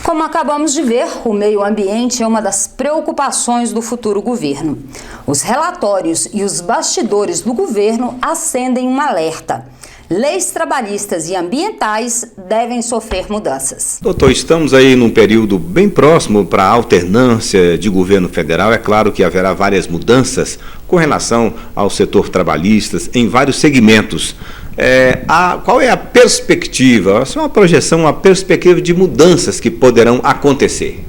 Como acabamos de ver, o meio ambiente é uma das preocupações do futuro governo. Os relatórios e os bastidores do governo acendem um alerta. Leis trabalhistas e ambientais devem sofrer mudanças. Doutor, estamos aí num período bem próximo para a alternância de governo federal. É claro que haverá várias mudanças com relação ao setor trabalhista em vários segmentos. Qual é a perspectiva, uma projeção, uma perspectiva de mudanças que poderão acontecer?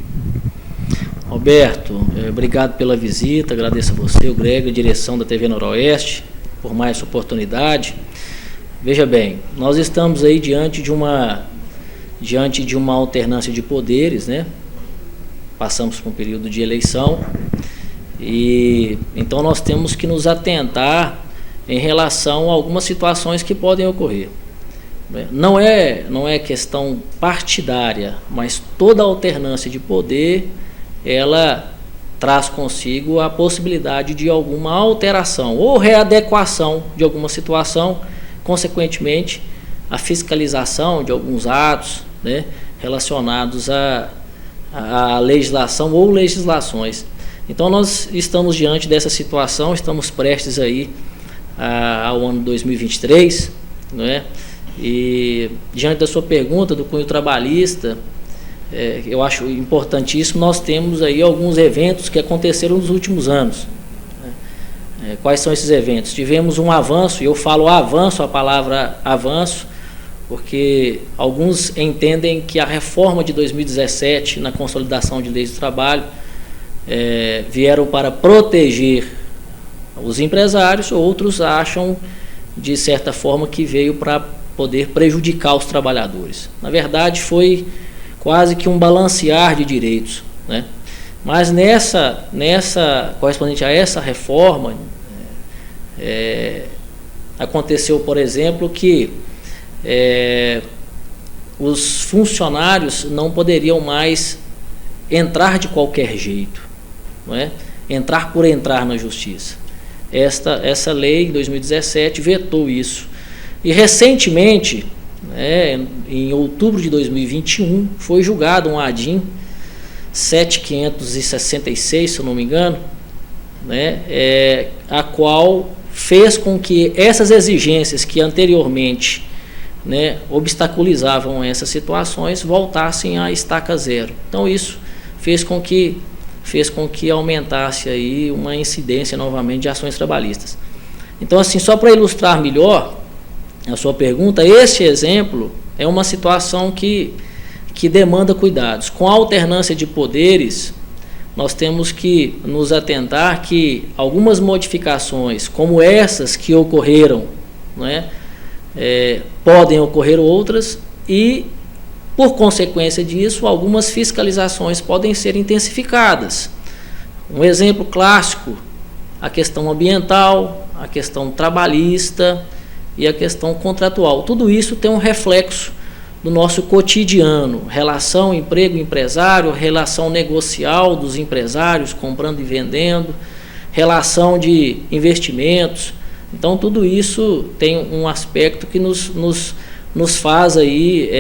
Roberto, obrigado pela visita, agradeço a você, o Greg, a direção da TV Noroeste, por mais essa oportunidade. Veja bem, nós estamos aí diante de uma alternância de poderes, né? Passamos por um período de eleição e então nós temos que nos atentar em relação a algumas situações que podem ocorrer. Não é questão partidária, mas toda alternância de poder, ela traz consigo a possibilidade de alguma alteração ou readequação de alguma situação, consequentemente, a fiscalização de alguns atos, né, relacionados à legislação ou legislações. Então, nós estamos diante dessa situação, estamos prestes aí ao ano 2023, né, e diante da sua pergunta do cunho trabalhista, eu acho importantíssimo, nós temos aí alguns eventos que aconteceram nos últimos anos. Quais são esses eventos? Tivemos um avanço, e eu falo avanço, a palavra avanço, porque alguns entendem que a reforma de 2017, na consolidação de leis do trabalho, vieram para proteger os empresários, outros acham, de certa forma, que veio para poder prejudicar os trabalhadores. Na verdade, foi quase que um balancear de direitos, né? Mas correspondente a essa reforma, aconteceu, por exemplo, que os funcionários não poderiam mais entrar de qualquer jeito, não é? Entrar por entrar na justiça. Essa lei, em 2017, vetou isso. E, recentemente, em outubro de 2021, foi julgado um ADIM 7566, se eu não me engano, né, a qual fez com que essas exigências que anteriormente, né, obstaculizavam essas situações voltassem à estaca zero. Então isso fez com que aumentasse aí uma incidência novamente de ações trabalhistas. Então, assim, só para ilustrar melhor a sua pergunta, esse exemplo é uma situação que demanda cuidados. Com a alternância de poderes, nós temos que nos atentar que algumas modificações, como essas que ocorreram, né, podem ocorrer outras e, por consequência disso, algumas fiscalizações podem ser intensificadas. Um exemplo clássico, a questão ambiental, a questão trabalhista e a questão contratual. Tudo isso tem um reflexo do nosso cotidiano, relação emprego-empresário, relação negocial dos empresários comprando e vendendo, relação de investimentos. Então, tudo isso tem um aspecto que nos faz aí,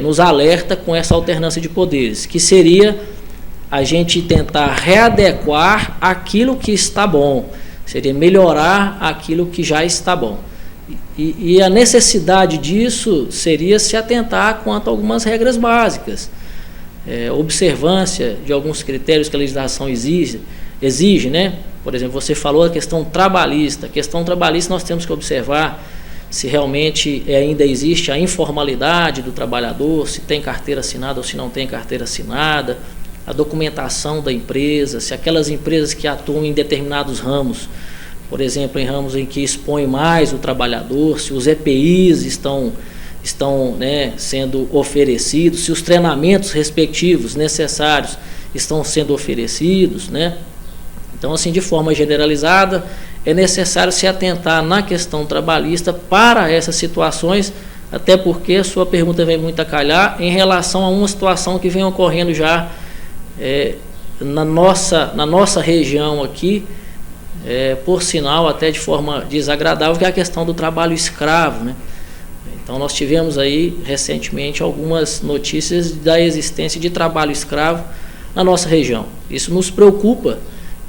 nos alerta com essa alternância de poderes, que seria a gente tentar readequar aquilo que está bom, seria melhorar aquilo que já está bom. E a necessidade disso seria se atentar quanto a algumas regras básicas, observância de alguns critérios que a legislação exige, né? Por exemplo, você falou a questão trabalhista. A questão trabalhista nós temos que observar se realmente ainda existe a informalidade do trabalhador, se tem carteira assinada ou se não tem carteira assinada, a documentação da empresa, se aquelas empresas que atuam em determinados ramos, por exemplo, em ramos em que expõe mais o trabalhador, se os EPIs estão né, sendo oferecidos, se os treinamentos respectivos necessários estão sendo oferecidos, né? Então, assim, de forma generalizada, é necessário se atentar na questão trabalhista para essas situações, até porque a sua pergunta vem muito a calhar em relação a uma situação que vem ocorrendo já na nossa região aqui, por sinal até de forma desagradável, que é a questão do trabalho escravo, né? Então nós tivemos aí recentemente algumas notícias da existência de trabalho escravo na nossa região. Isso nos preocupa,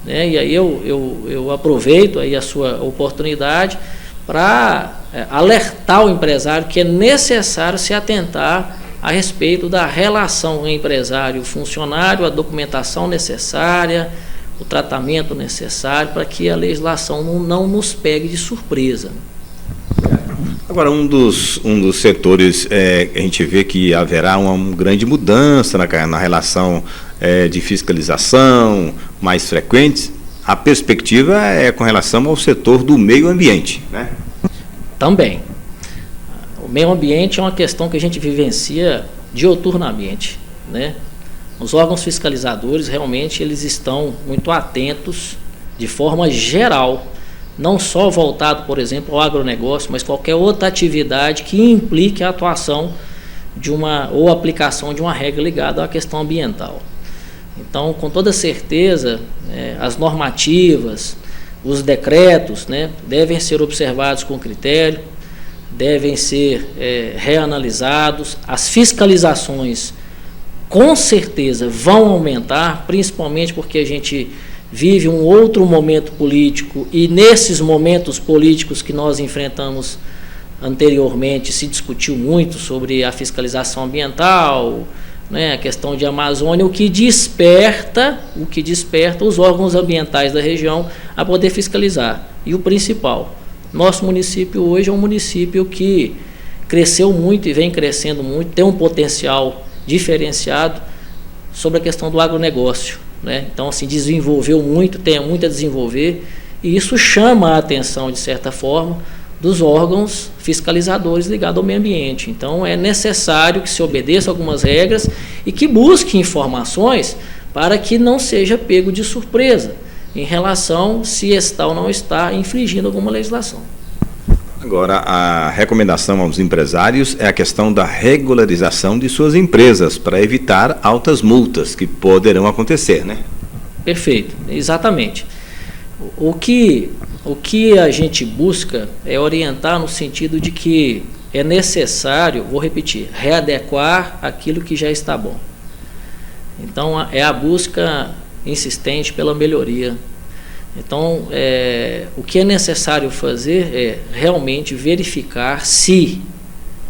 né? E aí eu aproveito aí a sua oportunidade para alertar o empresário que é necessário se atentar a respeito da relação empresário-funcionário, a documentação necessária, o tratamento necessário para que a legislação não nos pegue de surpresa. Agora, um dos setores, a gente vê que haverá uma grande mudança na relação de fiscalização mais frequentes. A perspectiva é com relação ao setor do meio ambiente, né? Também. O meio ambiente é uma questão que a gente vivencia dioturnamente, né? Os órgãos fiscalizadores realmente eles estão muito atentos de forma geral, não só voltado, por exemplo, ao agronegócio, mas qualquer outra atividade que implique a atuação ou aplicação de uma regra ligada à questão ambiental. Então, com toda certeza, as normativas, os decretos, né, devem ser observados com critério, devem ser reanalisados, as fiscalizações com certeza vão aumentar, principalmente porque a gente vive um outro momento político e nesses momentos políticos que nós enfrentamos anteriormente se discutiu muito sobre a fiscalização ambiental, né, a questão de Amazônia, o que desperta os órgãos ambientais da região a poder fiscalizar. E o principal, nosso município hoje é um município que cresceu muito e vem crescendo muito, tem um potencial diferenciado sobre a questão do agronegócio, né? Então, assim, desenvolveu muito, tem muito a desenvolver, e isso chama a atenção, de certa forma, dos órgãos fiscalizadores ligados ao meio ambiente. Então, é necessário que se obedeça algumas regras e que busque informações para que não seja pego de surpresa em relação se está ou não está infringindo alguma legislação. Agora, a recomendação aos empresários é a questão da regularização de suas empresas para evitar altas multas que poderão acontecer, né? Perfeito, exatamente. O que a gente busca é orientar no sentido de que é necessário, vou repetir, readequar aquilo que já está bom. Então, é a busca insistente pela melhoria. Então, o que é necessário fazer é realmente verificar se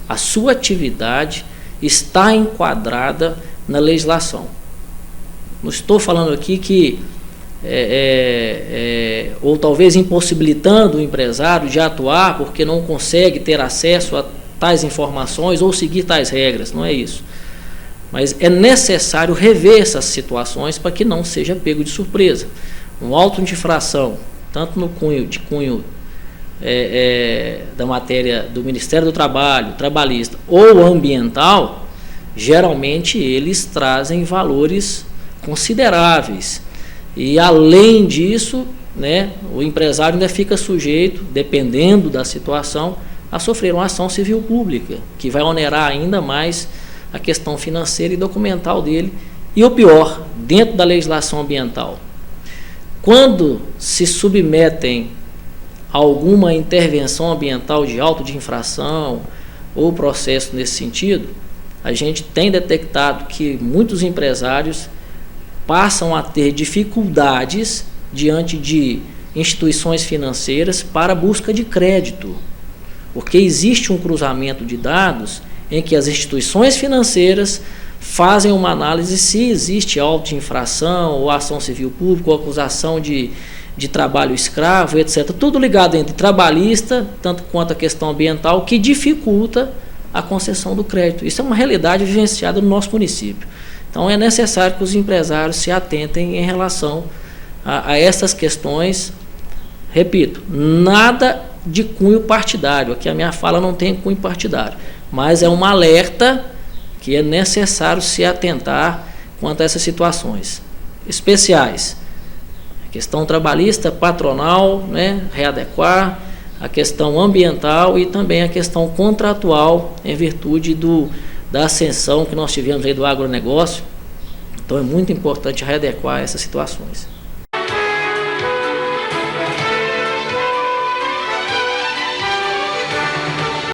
a sua atividade está enquadrada na legislação. Não estou falando aqui que, ou talvez impossibilitando o empresário de atuar porque não consegue ter acesso a tais informações ou seguir tais regras, não é isso. Mas é necessário rever essas situações para que não seja pego de surpresa. Um auto de infração, tanto no cunho da matéria do Ministério do Trabalho, trabalhista ou ambiental, geralmente eles trazem valores consideráveis. E além disso, né, o empresário ainda fica sujeito, dependendo da situação, a sofrer uma ação civil pública, que vai onerar ainda mais a questão financeira e documental dele. E o pior, dentro da legislação ambiental, quando se submetem a alguma intervenção ambiental de auto de infração ou processo nesse sentido, a gente tem detectado que muitos empresários passam a ter dificuldades diante de instituições financeiras para a busca de crédito, porque existe um cruzamento de dados em que as instituições financeiras fazem uma análise se existe auto de infração ou ação civil pública ou acusação de trabalho escravo, etc. Tudo ligado entre trabalhista, tanto quanto a questão ambiental, que dificulta a concessão do crédito. Isso é uma realidade vivenciada no nosso município. Então, é necessário que os empresários se atentem em relação a essas questões. Repito, nada de cunho partidário. Aqui a minha fala não tem cunho partidário, mas é um alerta que é necessário se atentar quanto a essas situações especiais. A questão trabalhista, patronal, né, readequar, a questão ambiental e também a questão contratual em virtude da ascensão que nós tivemos aí do agronegócio. Então é muito importante readequar essas situações.